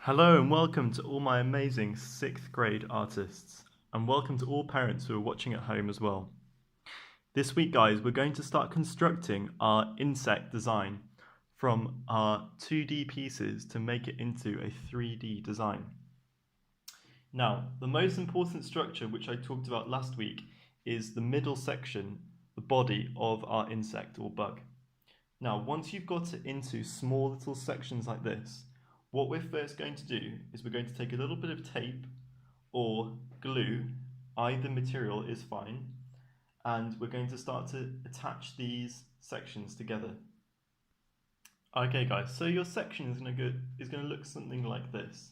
Hello and welcome to all my amazing 6th grade artists, and welcome to all parents who are watching at home as well. This week, guys, we're going to start constructing our insect design from our 2D pieces to make it into a 3D design. Now, the most important structure, which I talked about last week, is the middle section, the body of our insect or bug. Now, once you've got it into small little sections like this, what we're first going to do is we're going to take a little bit of tape or glue, either material is fine, and we're going to start to attach these sections together. Okay guys, so your section is going to look something like this.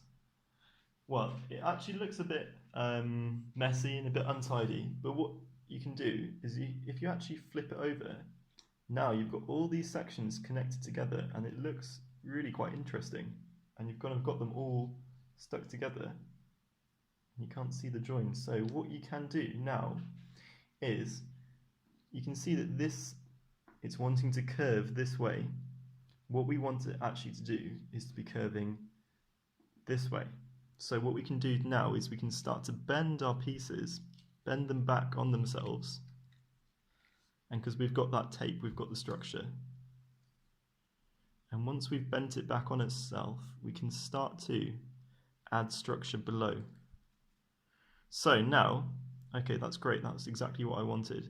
Well, it actually looks a bit messy and a bit untidy, but what you can do is if you actually flip it over, now you've got all these sections connected together and it looks really quite interesting. And you've kind of got them all stuck together. You can't see the joins. So what you can do now is you can see that it's wanting to curve this way. What we want it actually to do is to be curving this way. So what we can do now is we can start to bend our pieces, bend them back on themselves. And because we've got that tape, we've got the structure. And once we've bent it back on itself, we can start to add structure below. So now, okay, that's great, that's exactly what I wanted.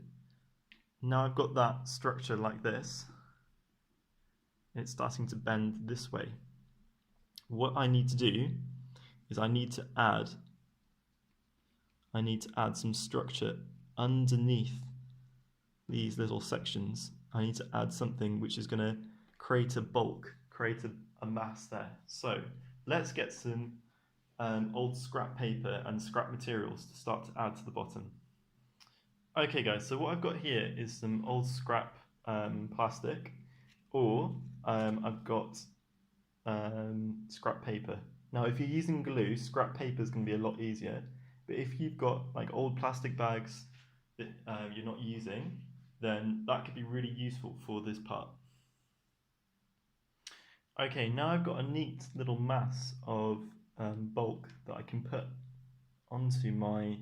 Now I've got that structure like this. It's starting to bend this way. What I need to do is I need to add some structure underneath these little sections. I need to add something which is going to create a bulk, create a mass there. So let's get some old scrap paper and scrap materials to start to add to the bottom. Okay guys, so what I've got here is some old scrap plastic, or I've got scrap paper. Now if you're using glue, scrap paper is going to be a lot easier, but if you've got like old plastic bags that you're not using, then that could be really useful for this part. Okay, now I've got a neat little mass of bulk that I can put onto my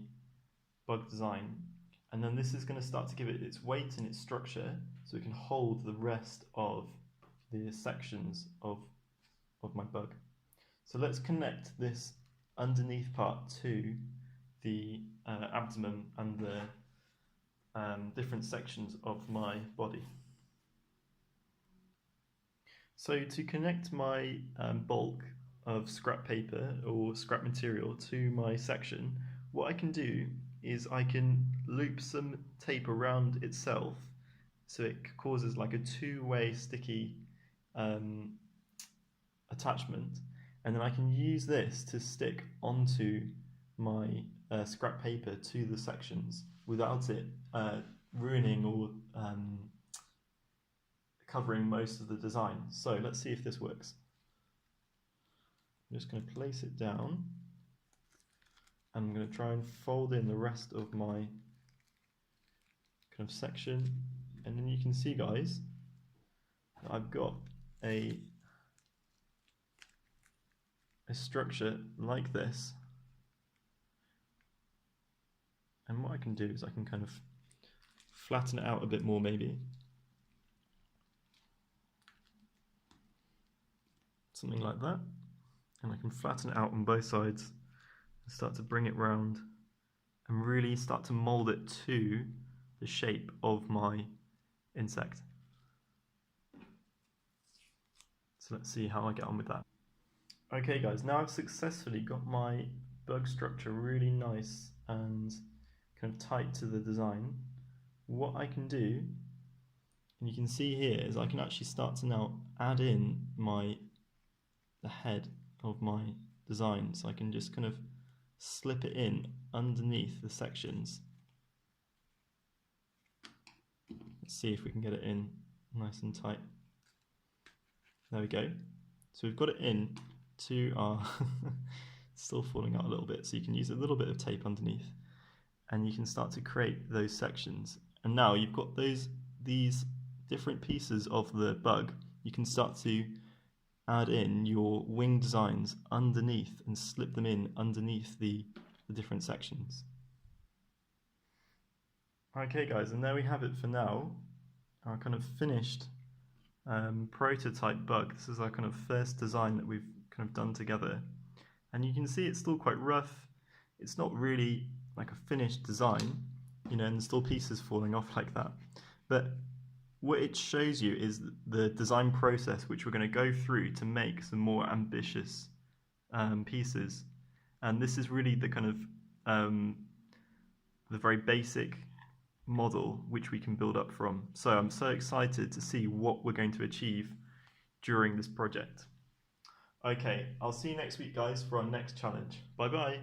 bug design, and then this is going to start to give it its weight and its structure so it can hold the rest of the sections of my bug. So let's connect this underneath part to the abdomen and the different sections of my body. So to connect my bulk of scrap paper or scrap material to my section, what I can do is I can loop some tape around itself so it causes like a two-way sticky attachment, and then I can use this to stick onto my scrap paper to the sections without it ruining or covering most of the design. So let's see if this works. I'm just going to place it down, and I'm going to try and fold in the rest of my kind of section, and then you can see, guys, that I've got a structure like this. And what I can do is I can kind of flatten it out a bit more maybe. Something like that. And I can flatten it out on both sides and start to bring it round and really start to mold it to the shape of my insect. So let's see how I get on with that. Okay guys, now I've successfully got my bug structure really nice and kind of tight to the design. What I can do, and you can see here, is I can actually start to now add in the head of my design. So I can just kind of slip it in underneath the sections. Let's see if we can get it in nice and tight. There we go. So we've got it in to our still falling out a little bit, so you can use a little bit of tape underneath and you can start to create those sections. And now you've got these different pieces of the bug. You can start to add in your wing designs underneath and slip them in underneath the different sections. Okay guys, and there we have it for now. Our kind of finished prototype bug. This is our kind of first design that we've kind of done together. And you can see it's still quite rough. It's not really like a finished design, and there's still pieces falling off like that. But what it shows you is the design process which we're going to go through to make some more ambitious pieces. And this is really the kind of the very basic model which we can build up from. So I'm so excited to see what we're going to achieve during this project. Okay, I'll see you next week guys for our next challenge. Bye bye.